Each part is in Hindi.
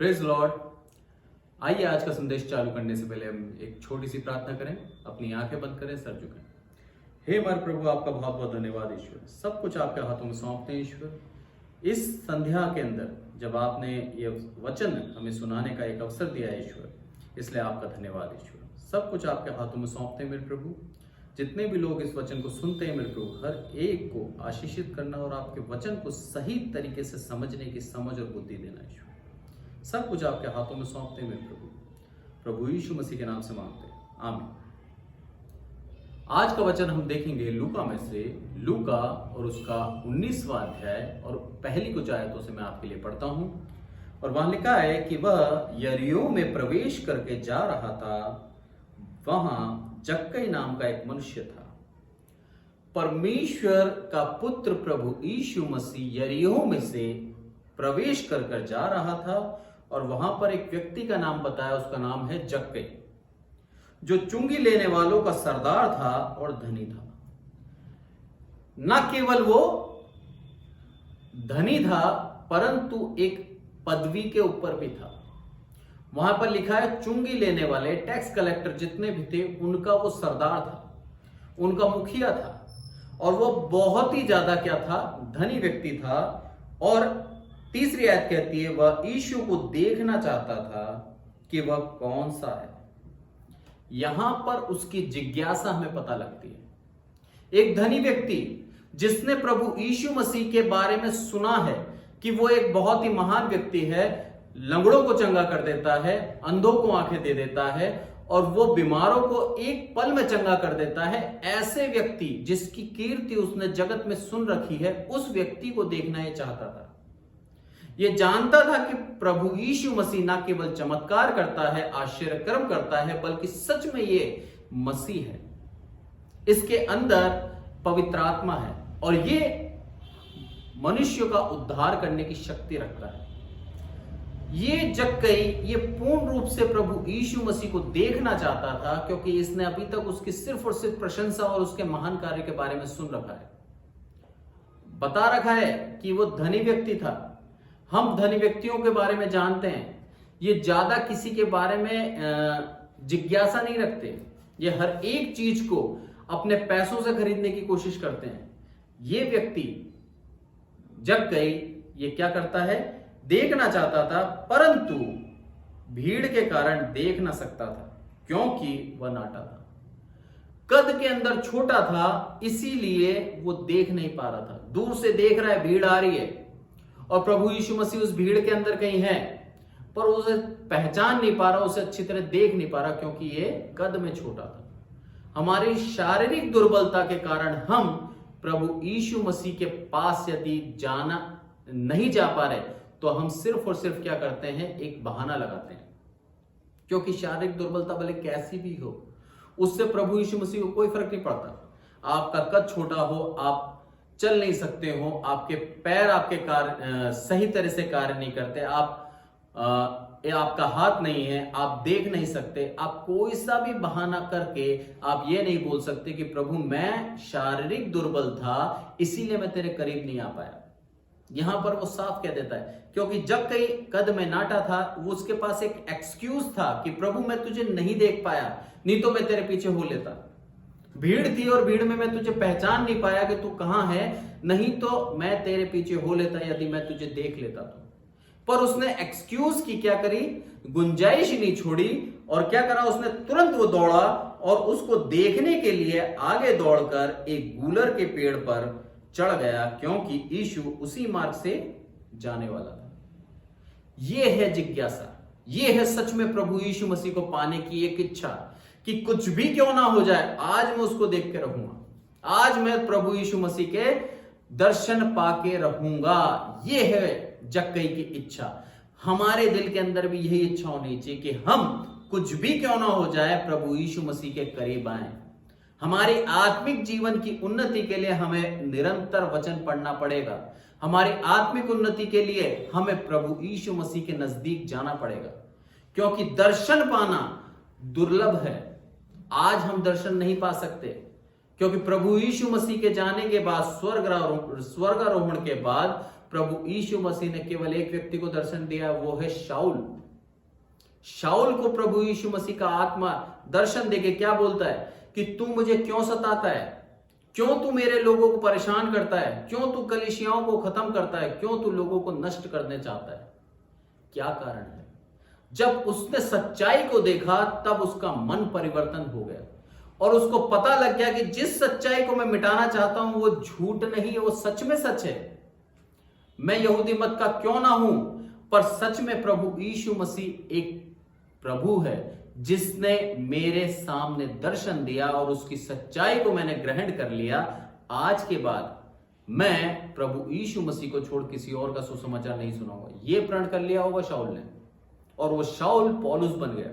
Praise Lord. आइए आज का संदेश चालू करने से पहले हम एक छोटी सी प्रार्थना करें। अपनी आंखें बंद करें, सर झुकाएं। हे हमारे प्रभु, आपका बहुत बहुत धन्यवाद ईश्वर। सब कुछ आपके हाथों में सौंपते हैं ईश्वर। इस संध्या के अंदर जब आपने ये वचन हमें सुनाने का एक अवसर दिया है ईश्वर, इसलिए आपका धन्यवाद ईश्वर। सब कुछ आपके हाथों में सौंपते हैं मेरे प्रभु। जितने भी लोग इस वचन को सुनते हैं मेरे प्रभु, हर एक को आशीषित करना और आपके वचन को सही तरीके से समझने की समझ और बुद्धि देना ईश्वर। सब कुछ आपके हाथों में सौंपते हैं मेरे प्रभु। प्रभु यीशु मसीह के नाम से मांगते हैं, आमीन। आज का वचन हम देखेंगे लूका में से, लूका और उसका 19वां अध्याय और पहली कुछ आयतों से मैं आपके लिए पढ़ता हूं। और वहां लिखा है कि वह यरीहो में प्रवेश करके जा रहा था। वहां जक्कई नाम का एक मनुष्य था। परमेश्वर का पुत्र प्रभु यीशु मसीह यरीहो में से प्रवेश कर जा रहा था और वहां पर एक व्यक्ति का नाम बताया, उसका नाम है जक्कई, जो चुंगी लेने वालों का सरदार था और धनी था। न केवल वो धनी था परंतु एक पदवी के ऊपर भी था। वहां पर लिखा है चुंगी लेने वाले टैक्स कलेक्टर जितने भी थे उनका वो सरदार था, उनका मुखिया था। और वो बहुत ही ज्यादा क्या था, धनी व्यक्ति था। और तीसरी आयत कहती है वह यीशु को देखना चाहता था कि वह कौन सा है। यहां पर उसकी जिज्ञासा हमें पता लगती है। एक धनी व्यक्ति जिसने प्रभु यीशु मसीह के बारे में सुना है कि वो एक बहुत ही महान व्यक्ति है, लंगड़ों को चंगा कर देता है, अंधों को आंखें दे देता है और वो बीमारों को एक पल में चंगा कर देता है। ऐसे व्यक्ति जिसकी कीर्ति उसने जगत में सुन रखी है, उस व्यक्ति को देखना ये चाहता था। ये जानता था कि प्रभु यीशु मसीह ना केवल चमत्कार करता है, आश्चर्य कर्म करता है, बल्कि सच में ये मसीह है। इसके अंदर पवित्र आत्मा है और ये मनुष्य का उद्धार करने की शक्ति रखता है। ये जक्कई ये पूर्ण रूप से प्रभु यीशु मसीह को देखना चाहता था, क्योंकि इसने अभी तक उसकी सिर्फ और सिर्फ प्रशंसा और उसके महान कार्य के बारे में सुन रखा है। बता रखा है कि वो धनी व्यक्ति था। हम धनी व्यक्तियों के बारे में जानते हैं, ये ज्यादा किसी के बारे में जिज्ञासा नहीं रखते। ये हर एक चीज को अपने पैसों से खरीदने की कोशिश करते हैं। ये व्यक्ति जक्कई ये क्या करता है, देखना चाहता था परंतु भीड़ के कारण देख ना सकता था, क्योंकि वह नाटा था, कद के अंदर छोटा था, इसीलिए वो देख नहीं पा रहा था। दूर से देख रहा है, भीड़ आ रही है और प्रभु यीशु मसीह उस भीड़ के अंदर कहीं है, पर उसे पहचान नहीं पा रहा, उसे अच्छी तरह देख नहीं पा रहा, क्योंकि ये कद में छोटा था। हमारी शारीरिक दुर्बलता के कारण हम प्रभु यीशु मसीह के पास यदि जाना नहीं जा पा रहे, तो हम सिर्फ और सिर्फ क्या करते हैं, एक बहाना लगाते हैं। क्योंकि शारीरिक दुर्बलता भले कैसी भी हो, उससे प्रभु यीशु मसीह को कोई फर्क नहीं पड़ता। आपका कद छोटा हो, आप चल नहीं सकते हो, आपके पैर आपके सही तरह से कार्य नहीं करते, आपका हाथ नहीं है, आप देख नहीं सकते, आप कोई सा भी बहाना करके आप ये नहीं बोल सकते कि प्रभु मैं शारीरिक दुर्बल था इसीलिए मैं तेरे करीब नहीं आ पाया। यहां पर वो साफ कह देता है, क्योंकि जब कई कद में नाटा था, वो उसके पास एक एक्सक्यूज था कि प्रभु मैं तुझे नहीं देख पाया, नहीं तो मैं तेरे पीछे हो लेता। भीड़ थी और भीड़ में मैं तुझे पहचान नहीं पाया कि तू कहां है, नहीं तो मैं तेरे पीछे हो लेता यदि मैं तुझे देख लेता तो। पर उसने एक्सक्यूज की क्या करी, गुंजाइश ही नहीं छोड़ी और क्या करा, उसने तुरंत वो दौड़ा और उसको देखने के लिए आगे दौड़कर एक गूलर के पेड़ पर चढ़ गया, क्योंकि यीशु उसी मार्ग से जाने वाला था। यह है जिज्ञासा, यह है सच में प्रभु यीशु मसीह को पाने की एक इच्छा कि कुछ भी क्यों ना हो जाए, आज मैं उसको देख के रहूंगा, आज मैं प्रभु यीशु मसीह के दर्शन पाके रहूंगा। यह है जक्कई की इच्छा। हमारे दिल के अंदर भी यही इच्छा होनी चाहिए कि हम कुछ भी क्यों ना हो जाए प्रभु यीशु मसीह के करीब आए। हमारी आत्मिक जीवन की उन्नति के लिए हमें निरंतर वचन पढ़ना पड़ेगा। हमारी आत्मिक उन्नति के लिए हमें प्रभु यीशु मसीह के नजदीक जाना पड़ेगा, क्योंकि दर्शन पाना दुर्लभ है। आज हम दर्शन नहीं पा सकते, क्योंकि प्रभु यीशु मसीह के जाने के बाद, स्वर्गारोहण के बाद प्रभु यीशु मसीह ने केवल एक व्यक्ति को दर्शन दिया, वो है शाऊल। शाऊल को प्रभु यीशु मसीह का आत्मा दर्शन देके क्या बोलता है कि तू मुझे क्यों सताता है, क्यों तू मेरे लोगों को परेशान करता है, क्यों तू कलीसियाओं को खत्म करता है, क्यों तू लोगों को नष्ट करने चाहता है। क्या कारण है? जब उसने सच्चाई को देखा तब उसका मन परिवर्तन हो गया और उसको पता लग गया कि जिस सच्चाई को मैं मिटाना चाहता हूं वो झूठ नहीं है, वो सच में सच है। मैं यहूदी मत का क्यों ना हूं, पर सच में प्रभु यीशु मसीह एक प्रभु है जिसने मेरे सामने दर्शन दिया और उसकी सच्चाई को मैंने ग्रहण कर लिया। आज के बाद मैं प्रभु यीशु मसीह को छोड़ किसी और का सुसमाचार नहीं सुनाऊंगा। यह प्रण कर लिया होगा शाऊल ने, और वो शाऊल पौलुस बन गया।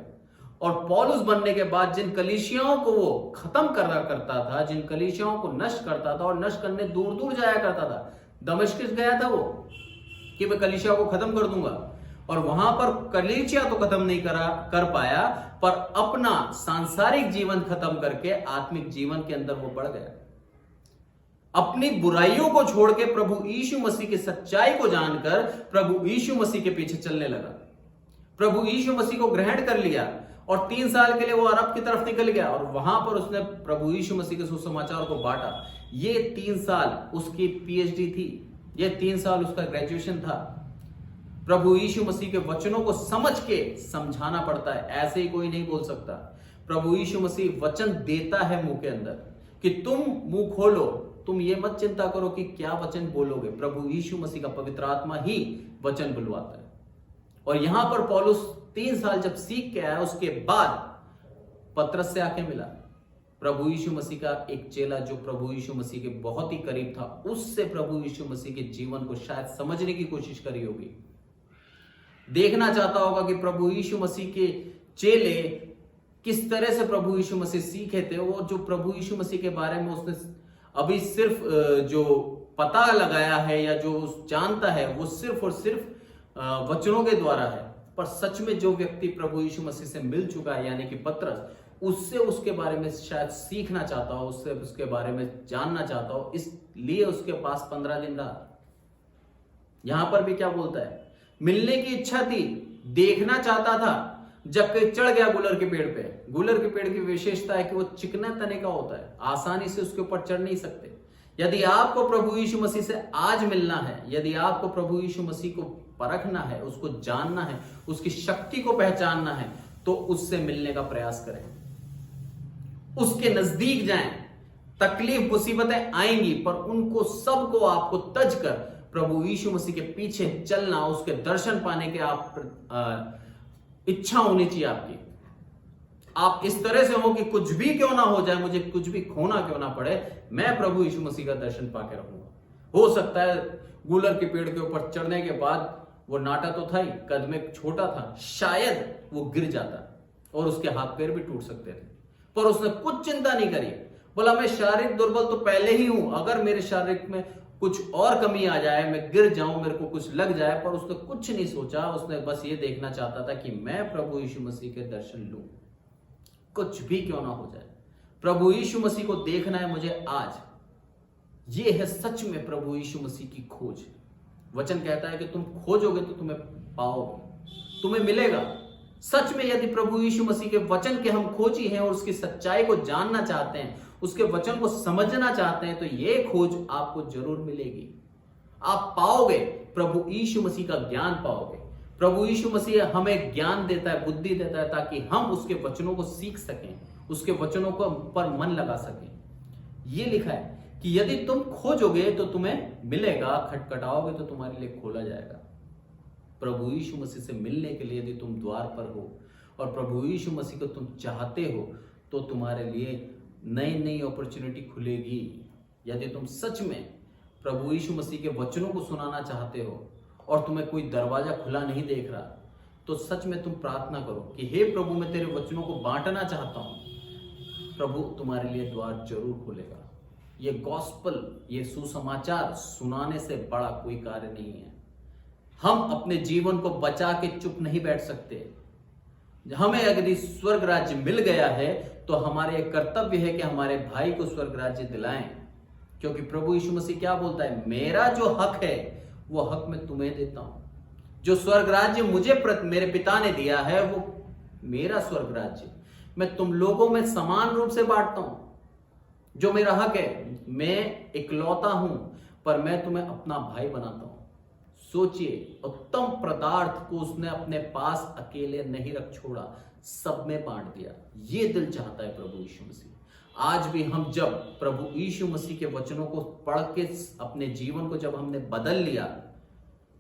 और पौलुस बनने के बाद जिन कलीसियाओं को वो खत्म करता था, जिन कलीसियाओं को नष्ट करता था, और नष्ट करने दूर दूर जाया करता था, दमिश्क गया था वो कि मैं कलीसिया को खत्म कर दूंगा, और वहां पर कलीसिया तो खत्म नहीं कर पाया, पर अपना सांसारिक जीवन खत्म करके आत्मिक जीवन के अंदर वो बढ़ गया। अपनी बुराइयों को छोड़ के प्रभु यीशु मसीह की सच्चाई को जानकर प्रभु यीशु मसीह के पीछे चलने लगा। प्रभु यीशु मसीह को ग्रहण कर लिया और 3 साल के लिए वो अरब की तरफ निकल गया और वहां पर उसने प्रभु यीशु मसीह के सुसमाचार को बांटा। ये 3 साल उसकी पीएचडी थी, ये 3 साल उसका ग्रेजुएशन था। प्रभु यीशु मसीह के वचनों को समझ के समझाना पड़ता है, ऐसे ही कोई नहीं बोल सकता। प्रभु यीशु मसीह वचन देता है मुंह के अंदर कि तुम मुंह खोलो, तुम ये मत चिंता करो कि क्या वचन बोलोगे। प्रभु यीशु मसीह का पवित्र आत्मा ही वचन बुलवाता है। और यहां पर पौलुस 3 साल जब सीख के आया, उसके बाद पतरस से आके मिला। प्रभु यीशु मसीह का एक चेला जो प्रभु यीशु मसीह के बहुत ही करीब था, उससे प्रभु यीशु मसीह के जीवन को शायद समझने की कोशिश करी होगी, देखना चाहता होगा कि प्रभु यीशु मसीह के चेले किस तरह से प्रभु यीशु मसीह सीखे थे। वो जो प्रभु यीशु मसीह के बारे में उसने अभी सिर्फ जो पता लगाया है या जो जानता है वो सिर्फ और सिर्फ वचनों के द्वारा है, पर सच में जो व्यक्ति प्रभु यीशु मसीह से मिल चुका है यानी कि पतरस, उससे उसके बारे में शायद सीखना चाहता हो, उससे उसके बारे में जानना चाहता हो, इसलिए उसके पास 15 दिन रहा। यहां पर भी क्या बोलता है, मिलने की इच्छा थी, देखना चाहता था, जब कहीं चढ़ गया गुलर के पेड़ पे। गुलर के पेड़ की विशेषता है कि वो चिकने तने का होता है, आसानी से उसके ऊपर चढ़ नहीं सकते। यदि आपको प्रभु यीशु मसीह से आज मिलना है, यदि आपको प्रभु यीशु मसीह को परखना है, उसको जानना है, उसकी शक्ति को पहचानना है, तो उससे मिलने का प्रयास करें, उसके नजदीक जाएं। तकलीफ मुसीबतें आएंगी, पर उनको सबको आपको तज कर प्रभु यीशु मसीह के पीछे चलना, उसके दर्शन पाने के आप इच्छा होनी चाहिए आपकी। आप इस तरह से हो कि कुछ भी क्यों ना हो जाए, मुझे कुछ भी खोना क्यों ना पड़े, मैं प्रभु यीशु मसीह का दर्शन पाके रहूंगा। हो सकता है गुलर के पेड़ के ऊपर चढ़ने के बाद वो नाटा तो था ही, कद में छोटा था, शायद वो गिर जाता और उसके हाथ पैर भी टूट सकते थे, पर उसने कुछ चिंता नहीं करी। बोला मैं शारीरिक दुर्बल तो पहले ही हूं, अगर मेरे शारीरिक में कुछ और कमी आ जाए, मैं गिर जाऊं, मेरे को कुछ लग जाए, पर उसने कुछ नहीं सोचा। उसने बस ये देखना चाहता था कि मैं प्रभु यीशु मसीह के दर्शन लूं, कुछ भी क्यों ना हो जाए। प्रभु यीशु मसीह को देखना है मुझे आज। ये है सच में प्रभु यीशु मसीह की खोज। वचन कहता है कि तुम खोजोगे तो तुम्हें पाओगे, तुम्हें मिलेगा। सच में यदि प्रभु यीशु मसीह के वचन के हम खोजी हैं और उसकी सच्चाई को जानना चाहते हैं, उसके वचन को समझना चाहते हैं, तो यह खोज आपको जरूर मिलेगी। आप पाओगे, प्रभु यीशु मसीह का ज्ञान पाओगे। प्रभु यीशु मसीह हमें ज्ञान देता है, बुद्धि देता है, ताकि हम उसके वचनों को सीख सकें, उसके वचनों को पर मन लगा सकें। यह लिखा है कि यदि तुम खोजोगे तो तुम्हें मिलेगा, खटखटाओगे तो तुम्हारे लिए खोला जाएगा। प्रभु यीशु मसीह से मिलने के लिए यदि तुम द्वार पर हो और प्रभु यीशु मसीह को तुम चाहते हो, तो तुम्हारे लिए नई नई अपॉर्चुनिटी खुलेगी। यदि तुम सच में प्रभु यीशु मसीह के वचनों को सुनाना चाहते हो और तुम्हें कोई दरवाजा खुला नहीं देख रहा, तो सच में तुम प्रार्थना करो कि हे प्रभु, मैं तेरे वचनों को बांटना चाहता हूं। प्रभु तुम्हारे लिए द्वार जरूर खोलेगा। ये गॉस्पल, ये सुसमाचार सुनाने से बड़ा कोई कार्य नहीं है। हम अपने जीवन को बचा के चुप नहीं बैठ सकते। हमें यदि स्वर्ग राज्य मिल गया है तो हमारे एक कर्तव्य है कि हमारे भाई को स्वर्ग राज्य दिलाएं, क्योंकि प्रभु यीशु मसीह क्या बोलता है, मेरा जो हक है वो हक मैं तुम्हें देता हूं। जो स्वर्ग राज्य मुझे मेरे पिता ने दिया है, वो मेरा स्वर्ग राज्य मैं तुम लोगों में समान रूप से बांटता हूं। जो मेरा हक है, मैं इकलौता हूं, पर मैं तुम्हें अपना भाई बनाता हूं। सोचिए, उत्तम पदार्थ को उसने अपने पास अकेले नहीं रख छोड़ा, सब में बांट दिया। ये दिल चाहता है प्रभु यीशु मसीह। आज भी हम जब प्रभु यीशु मसीह के वचनों को पढ़ के अपने जीवन को जब हमने बदल लिया,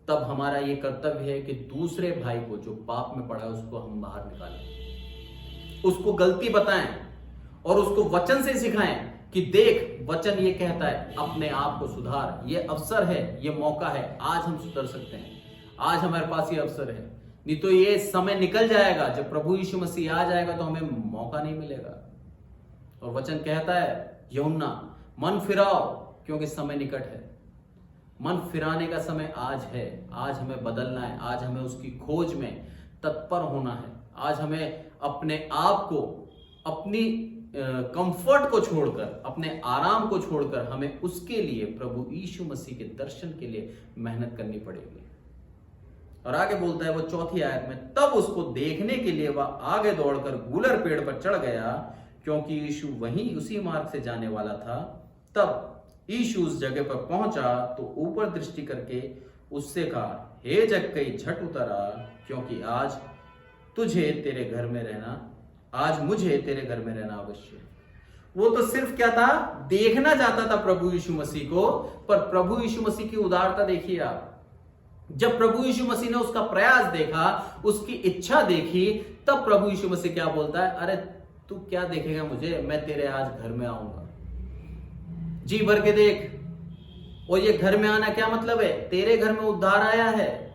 तब हमारा ये कर्तव्य है कि दूसरे भाई को जो पाप में पड़ा है उसको हम बाहर निकालें, उसको गलती बताएं और उसको वचन से सिखाएं कि देख, वचन ये कहता है, अपने आप को सुधार। ये अवसर है, ये मौका है, आज हम सुधर सकते हैं। आज हमारे पास ये अवसर है, नहीं तो ये समय निकल जाएगा। जब प्रभु यीशु मसीह आ जाएगा तो हमें मौका नहीं मिलेगा। और वचन कहता है, यूहन्ना, मन फिराओ क्योंकि समय निकट है। मन फिराने का समय आज है। आज हमें बदलना है, आज हमें उसकी खोज में तत्पर होना है। आज हमें अपने आप को, अपनी कंफर्ट को छोड़कर, अपने आराम को छोड़कर हमें उसके लिए, प्रभु यीशु मसीह के दर्शन के लिए मेहनत करनी पड़ेगी। और आगे बोलता है वो चौथी आयत में, तब उसको देखने के लिए वह आगे दौड़कर गूलर पेड़ पर चढ़ गया, क्योंकि यीशु वहीं उसी मार्ग से जाने वाला था। तब यीशु उस जगह पर पहुंचा तो ऊपर दृष्टि करके उससे कहा, हे जक्कई, झट उतर आ, क्योंकि आज मुझे तेरे घर में रहना आवश्यक है। वो तो सिर्फ क्या था, देखना चाहता था प्रभु यीशु मसीह को, पर प्रभु यीशु मसीह की उदारता देखिए आप। जब प्रभु यीशु मसीह ने उसका प्रयास देखा, उसकी इच्छा देखी, तब प्रभु यीशु मसीह क्या बोलता है, अरे तू क्या देखेगा मुझे, मैं तेरे आज घर में आऊंगा, जी भर के देख। और ये घर में आना क्या मतलब है, तेरे घर में उद्धार आया है।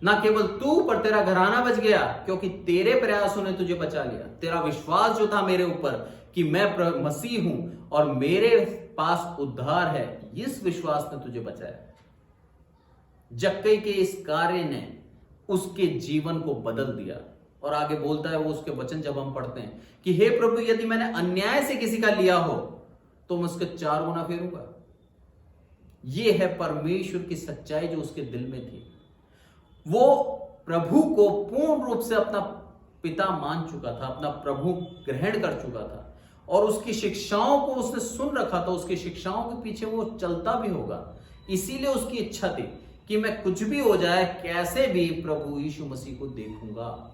ना केवल तू, पर तेरा घराना बच गया, क्योंकि तेरे प्रयासों ने तुझे बचा लिया। तेरा विश्वास जो था मेरे ऊपर कि मैं मसीह हूं और मेरे पास उद्धार है, इस विश्वास ने तुझे बचाया। जक्कई के इस कार्य ने उसके जीवन को बदल दिया। और आगे बोलता है वो, उसके वचन जब हम पढ़ते हैं कि हे प्रभु, यदि मैंने अन्याय से किसी का लिया हो तो मैं उसके 4 गुना फेरूंगा। यह है परमेश्वर की सच्चाई जो उसके दिल में थी। वो प्रभु को पूर्ण रूप से अपना पिता मान चुका था, अपना प्रभु ग्रहण कर चुका था, और उसकी शिक्षाओं को उसने सुन रखा था। उसकी शिक्षाओं के पीछे वो चलता भी होगा। इसीलिए उसकी इच्छा थी कि मैं कुछ भी हो जाए, कैसे भी प्रभु यीशु मसीह को देखूंगा।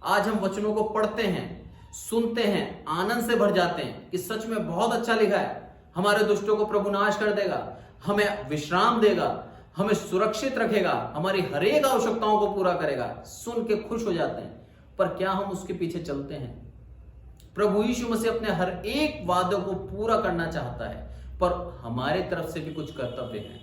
आज हम वचनों को पढ़ते हैं, सुनते हैं, आनंद से भर जाते हैं कि सच में बहुत अच्छा लिखा है, हमारे दुष्टों को प्रभु नाश कर देगा, हमें विश्राम देगा, हमें सुरक्षित रखेगा, हमारी हर एक आवश्यकताओं को पूरा करेगा। सुन के खुश हो जाते हैं, पर क्या हम उसके पीछे चलते हैं? प्रभु यीशु मसीह अपने हर एक वादों को पूरा करना चाहता है, पर हमारे तरफ से भी कुछ कर्तव्य हैं।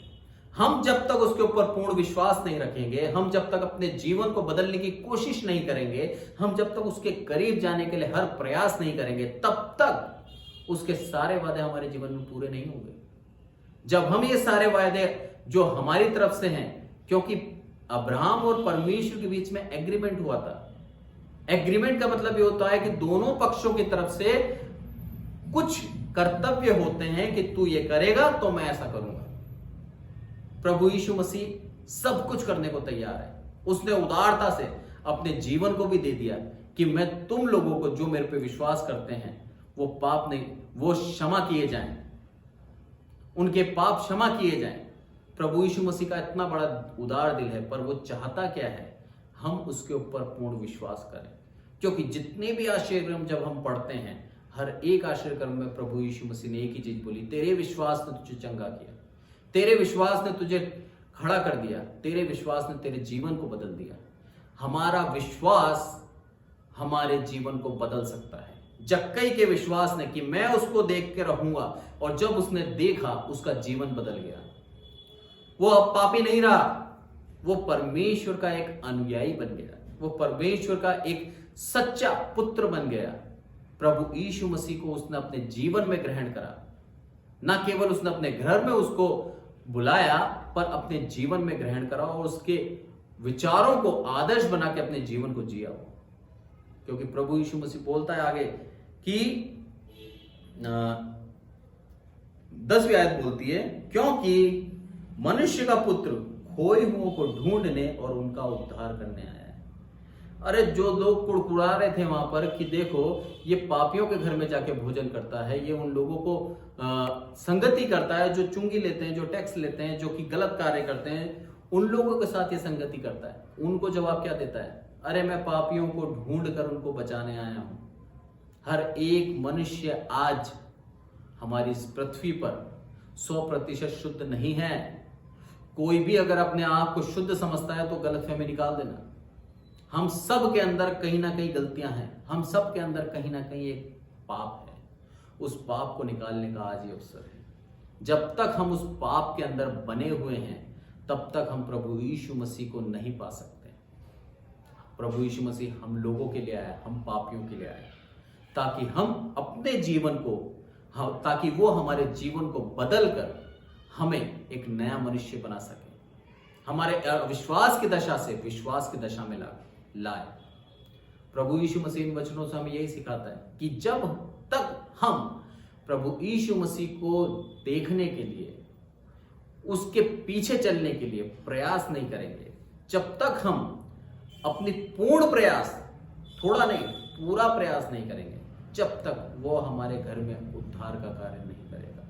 हम जब तक उसके ऊपर पूर्ण विश्वास नहीं रखेंगे, हम जब तक अपने जीवन को बदलने की कोशिश नहीं करेंगे, हम जब तक उसके करीब जाने के लिए हर प्रयास नहीं करेंगे, तब तक उसके सारे वादे हमारे जीवन में पूरे नहीं होंगे। जब हम ये सारे वादे जो हमारी तरफ से हैं, क्योंकि अब्राहम और परमेश्वर के बीच में एग्रीमेंट हुआ था। एग्रीमेंट का मतलब ये होता है कि दोनों पक्षों की तरफ से कुछ कर्तव्य होते हैं कि तू ये करेगा तो मैं ऐसा करूंगा। प्रभु यीशु मसीह सब कुछ करने को तैयार है। उसने उदारता से अपने जीवन को भी दे दिया कि मैं तुम लोगों को जो मेरे पे विश्वास करते हैं वो पाप नहीं, वो क्षमा किए जाएं, उनके पाप क्षमा किए जाएं। प्रभु यीशु मसीह का इतना बड़ा उदार दिल है, पर वो चाहता क्या है, हम उसके ऊपर पूर्ण विश्वास करें। क्योंकि जितने भी आश्चर्य क्रम जब हम पढ़ते हैं, हर एक आश्चर्य क्रम में प्रभु यीशु मसीह ने एक ही चीज बोली, तेरे विश्वास ने तुझे चंगा किया, तेरे विश्वास ने तुझे खड़ा कर दिया, तेरे विश्वास ने तेरे जीवन को बदल दिया। हमारा विश्वास हमारे जीवन को बदल सकता है। जक्कई के विश्वास ने कि मैं उसको देख के रहूंगा, और जब उसने देखा उसका जीवन बदल गया। वो अब पापी नहीं रहा, वो परमेश्वर का एक अनुयायी बन गया, वो परमेश्वर का एक सच्चा पुत्र बन गया। प्रभु यीशु मसीह को उसने अपने जीवन में ग्रहण करा। ना केवल उसने अपने घर में उसको बुलाया, पर अपने जीवन में ग्रहण करा और उसके विचारों को आदर्श बना के अपने जीवन को जिया। क्योंकि प्रभु यीशु मसीह बोलता है आगे कि 10वीं आयत बोलती है, क्योंकि मनुष्य का पुत्र खोए हुओं को ढूंढने और उनका उद्धार करने आया है। अरे जो लोग कुड़कुड़ा रहे थे वहां पर कि देखो ये पापियों के घर में जाके भोजन करता है, ये उन लोगों को संगति करता है जो चुंगी लेते हैं, जो टैक्स लेते हैं, जो कि गलत कार्य करते हैं, उन लोगों के साथ ये संगति करता है। उनको जवाब क्या देता है? अरे मैं पापियों को ढूंढ कर उनको बचाने आया हूं। हर एक मनुष्य आज हमारी इस पृथ्वी पर 100% शुद्ध नहीं है। कोई भी अगर अपने आप को शुद्ध समझता है तो गलतफहमी निकाल देना। हम सब के अंदर कहीं ना कहीं गलतियां हैं, हम सब के अंदर कहीं ना कहीं एक पाप है। उस पाप को निकालने का आज ये अवसर है। जब तक हम उस पाप के अंदर बने हुए हैं तब तक हम प्रभु यीशु मसीह को नहीं पा सकते। प्रभु यीशु मसीह हम लोगों के लिए आया, हम पापियों के लिए आया, ताकि हम अपने जीवन को, ताकि वो हमारे जीवन को बदल कर हमें एक नया मनुष्य बना सके, हमारे अविश्वास की दशा से विश्वास की दशा में लाए। प्रभु यीशु मसीह इन वचनों से हमें यही सिखाता है कि जब तक हम प्रभु यीशु मसीह को देखने के लिए, उसके पीछे चलने के लिए प्रयास नहीं करेंगे, जब तक हम अपनी पूर्ण प्रयास, थोड़ा नहीं पूरा प्रयास नहीं करेंगे, जब तक वो हमारे घर में उद्धार का कार्य नहीं करेगा।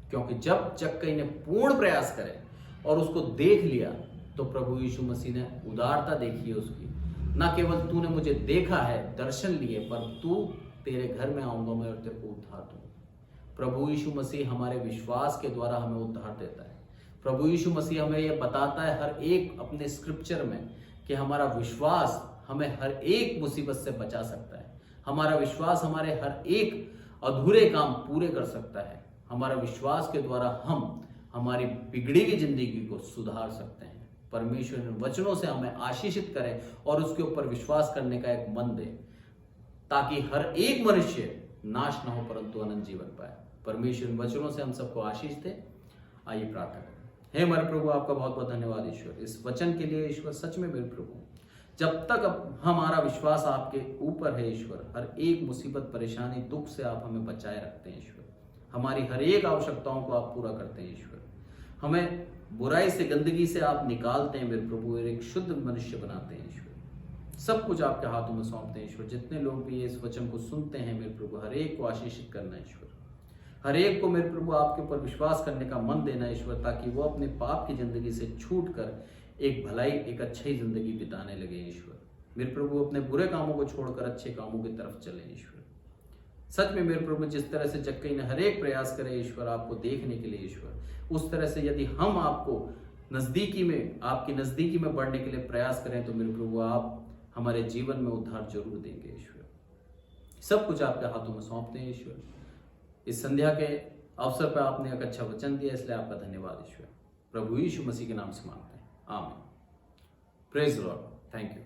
क्योंकि जब जक्कई ने पूर्ण प्रयास करे और उसको देख लिया तो प्रभु यीशु मसीह ने उदारता देखी है उसकी। ना केवल तूने मुझे देखा है, दर्शन लिए, पर तू, तेरे घर में आऊंगा मैं और तेरे को उद्धार दूंगा। प्रभु यीशु मसीह हमारे विश्वास के द्वारा हमें उद्धार देता है। प्रभु यीशु मसीह हमें यह बताता है हर एक अपने स्क्रिप्चर में कि हमारा विश्वास हमें हर एक मुसीबत से बचा सकता है। हमारा विश्वास हमारे हर एक अधूरे काम पूरे कर सकता है। हमारा विश्वास के द्वारा हम हमारी बिगड़ी हुई जिंदगी को सुधार सकते हैं। परमेश्वर इन वचनों से हमें आशीषित करे और उसके ऊपर विश्वास करने का एक मन दे, ताकि हर एक मनुष्य नाश ना हो परंतु अनंत जीवन पाए। परमेश्वर इन वचनों से हम सबको आशीष दे। आइए प्रार्थना करें। हे हमारे प्रभु, आपका बहुत बहुत धन्यवाद ईश्वर, इस वचन के लिए। ईश्वर सच में मेरे प्रभु, जब तक हमारा विश्वास आपके ऊपर है ईश्वर, हर एक मुसीबत, परेशानी, दुख से आप हमें बचाए रखते हैं ईश्वर। हमारी हर एक आवश्यकताओं को आप पूरा करते हैं ईश्वर। हमें बुराई से, गंदगी से आप निकालते हैं मेरे प्रभु, और एक शुद्ध मनुष्य बनाते हैं ईश्वर। सब कुछ आपके हाथों में सौंपते हैं ईश्वर। जितने लोग भी इस वचन को सुनते हैं मेरे प्रभु, हर एक को आशीषित करना ईश्वर। हर एक को मेरे प्रभु आपके ऊपर विश्वास करने का मन देना ईश्वर, ताकि वो अपने पाप की जिंदगी से छूट कर एक भलाई, एक अच्छी जिंदगी बिताने लगे ईश्वर। मेरे प्रभु अपने बुरे कामों को छोड़कर अच्छे कामों की तरफ चले ईश्वर। सच में मेरे प्रभु, जिस तरह से जक्कई ने हर एक प्रयास करे ईश्वर आपको देखने के लिए ईश्वर, उस तरह से यदि हम आपको नजदीकी में, आपकी नजदीकी में बढ़ने के लिए प्रयास करें तो मेरे प्रभु आप हमारे जीवन में उद्धार जरूर देंगे ईश्वर। सब कुछ आपके हाथों में सौंपते हैं ईश्वर। इस संध्या के अवसर पर आपने एक अच्छा वचन दिया, इसलिए आपका धन्यवाद ईश्वर। प्रभु यीशु मसीह के नाम से मांगते हैं, आमीन। Praise Lord. Thank you.